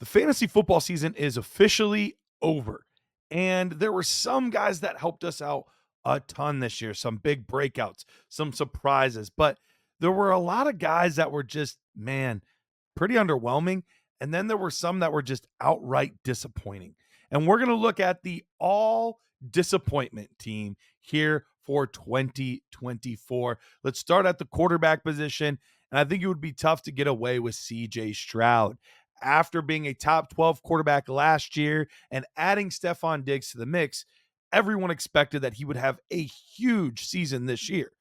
fantasy football season is officially over. And there were some guys that helped us out a ton this year, some big breakouts, some surprises, but there were a lot of guys that were just, man, pretty underwhelming. And then there were some that were just outright disappointing. And we're going to look at the all disappointment team here for 2024. Let's start at the quarterback position. And I think it would be tough to get away with CJ Stroud after being a top 12 quarterback last year and adding Stephon Diggs to the mix. Everyone expected that he would have a huge season this year.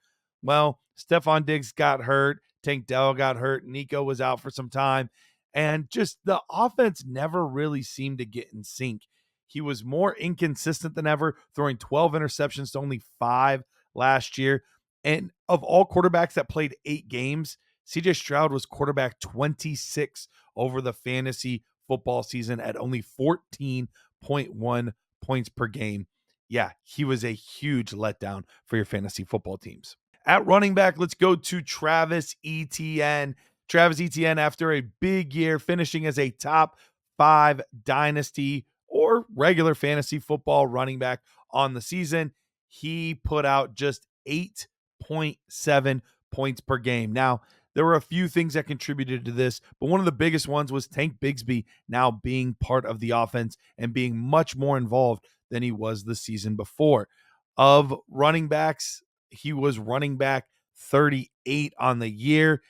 Well, Stephon Diggs got hurt. Tank Dell got hurt. Nico was out for some time. And just the offense never really seemed to get in sync. He was more inconsistent than ever, throwing 12 interceptions to only 5 last year. And of all quarterbacks that played 8 games, CJ Stroud was quarterback 26 over the fantasy football season at only 14.1 points per game. Yeah, he was a huge letdown for your fantasy football teams. At running back, let's go to Travis Etienne. Travis Etienne, after a big year, finishing as a top 5 dynasty or regular fantasy football running back on the season, he put out just 8.7 points per game. Now, there were a few things that contributed to this, but one of the biggest ones was Tank Bigsby now being part of the offense and being much more involved than he was the season before. Of running backs, he was running back 38 on the year.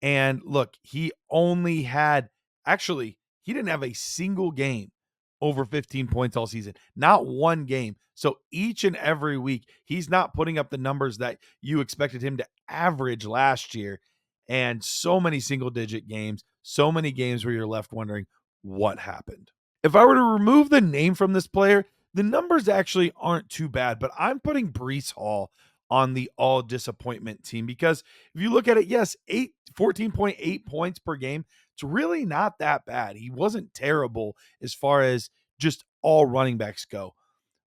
And look, he only had, actually, he didn't have a single game over 15 points all season, not one game. So each and every week, he's not putting up the numbers that you expected him to average last year. And so many single digit games, so many games where you're left wondering what happened. If I were to remove the name from this player, the numbers actually aren't too bad, but I'm putting Breece Hall on the all disappointment team because if you look at it, yes, 14.8 points per game. It's really not that bad. He wasn't terrible as far as just all running backs go,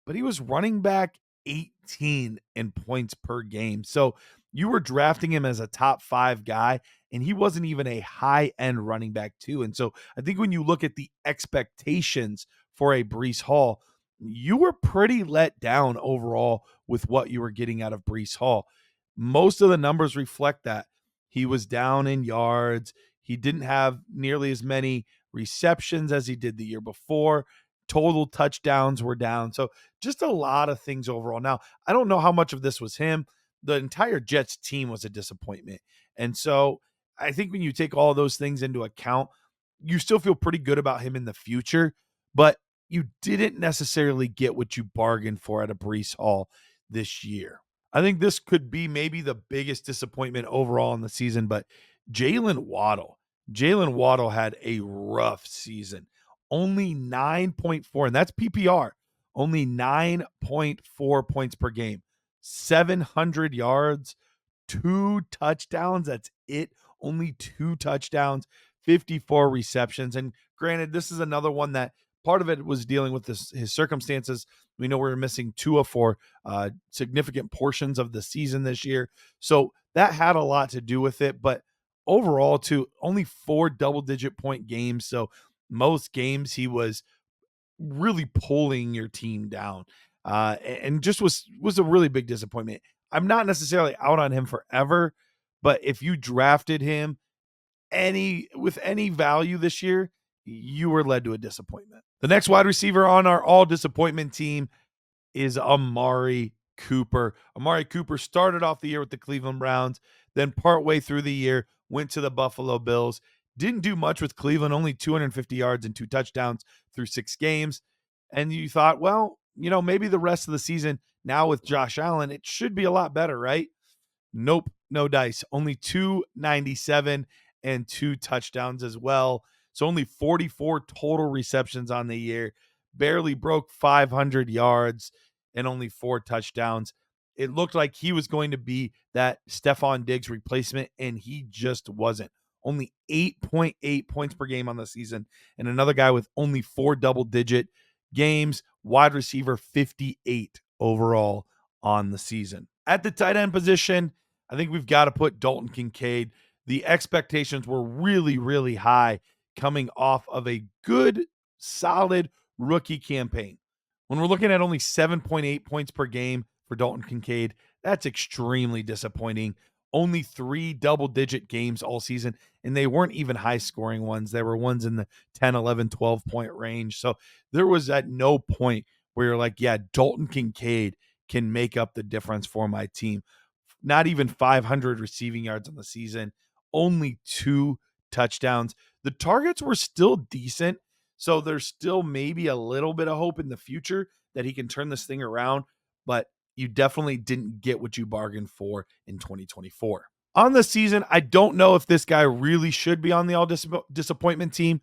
but he was running back 18 in points per game. So you were drafting him as a top 5 guy, and he wasn't even a high end running back, too. And so I think when you look at the expectations for a Breece Hall, you were pretty let down overall with what you were getting out of Breece Hall. Most of the numbers reflect that. He was down in yards. He didn't have nearly as many receptions as he did the year before. Total touchdowns were down. So just a lot of things overall. Now, I don't know how much of this was him. The entire Jets team was a disappointment. And so I think when you take all those things into account, you still feel pretty good about him in the future, but you didn't necessarily get what you bargained for at a Breece Hall this year. I think this could be maybe the biggest disappointment overall in the season, but Jaylen Waddle. Jaylen Waddle had a rough season. Only 9.4, and that's PPR, only 9.4 points per game, 700 yards, 2 touchdowns. That's it. Only 2 touchdowns, 54 receptions. And granted, this is another one that part of it was dealing with his circumstances. We know we were missing Tua for significant portions of the season this year. So that had a lot to do with it. But overall, too, only 4 double-digit point games. So most games he was really pulling your team down, and just was a really big disappointment. I'm not necessarily out on him forever, but if you drafted him with any value this year, you were led to a disappointment. The next wide receiver on our all disappointment team is Amari Cooper. Amari Cooper started off the year with the Cleveland Browns, then partway through the year went to the Buffalo Bills. Didn't do much with Cleveland, only 250 yards and 2 touchdowns through 6 games. And you thought, well, maybe the rest of the season now with Josh Allen, it should be a lot better, right? Nope, no dice. Only 297 and 2 touchdowns as well. So only 44 total receptions on the year. Barely broke 500 yards and only 4 touchdowns. It looked like he was going to be that Stephon Diggs replacement, and he just wasn't. Only 8.8 points per game on the season, and another guy with only 4 double-digit games, wide receiver 58 overall on the season. At the tight end position, I think we've got to put Dalton Kincaid. The expectations were really, really high coming off of a good, solid rookie campaign. When we're looking at only 7.8 points per game for Dalton Kincaid, that's extremely disappointing. Only 3 double-digit games all season, and they weren't even high-scoring ones. They were ones in the 10, 11, 12-point range. So there was at no point where you're like, yeah, Dalton Kincaid can make up the difference for my team. Not even 500 receiving yards on the season, only 2 touchdowns. The targets were still decent, so there's still maybe a little bit of hope in the future that he can turn this thing around, but you definitely didn't get what you bargained for in 2024. On the season, I don't know if this guy really should be on the all disappointment team,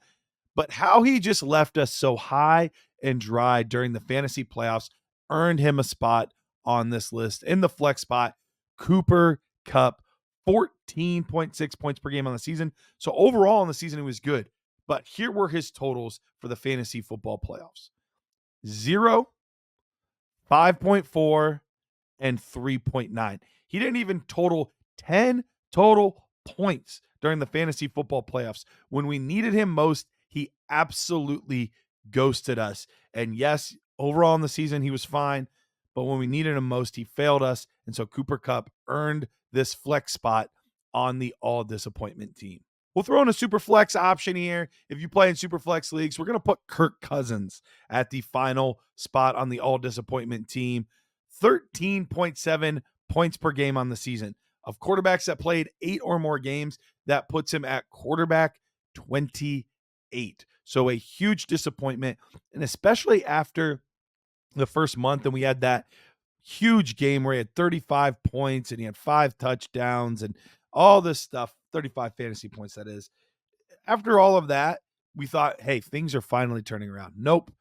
but how he just left us so high and dry during the fantasy playoffs earned him a spot on this list in the flex spot. Cooper Kupp, 14.6 points per game on the season. So overall in the season, it was good. But here were his totals for the fantasy football playoffs: 0, 5.4, and 3.9. He didn't even total 10 total points during the fantasy football playoffs. When we needed him most, he absolutely ghosted us. And yes, overall in the season, he was fine. But when we needed him most, he failed us. And so Cooper Kupp earned this flex spot on the all disappointment team. We'll throw in a super flex option here. If you play in super flex leagues, we're going to put Kirk Cousins at the final spot on the all disappointment team. 13.7 points per game on the season. Of quarterbacks that played 8 or more games, that puts him at quarterback 28. So a huge disappointment, and especially after the first month, and we had that huge game where he had 35 points and he had 5 touchdowns and all this stuff, 35 fantasy points, that is. After all of that, we thought, hey, things are finally turning around. Nope.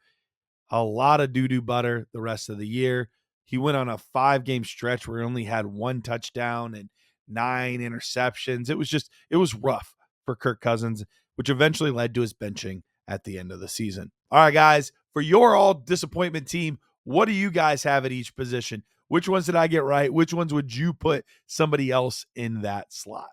A lot of doo-doo butter the rest of the year. He went on a 5-game stretch where he only had 1 touchdown and 9 interceptions. It was rough for Kirk Cousins, which eventually led to his benching at the end of the season. All right, guys, for your all disappointment team, what do you guys have at each position? Which ones did I get right? Which ones would you put somebody else in that slot?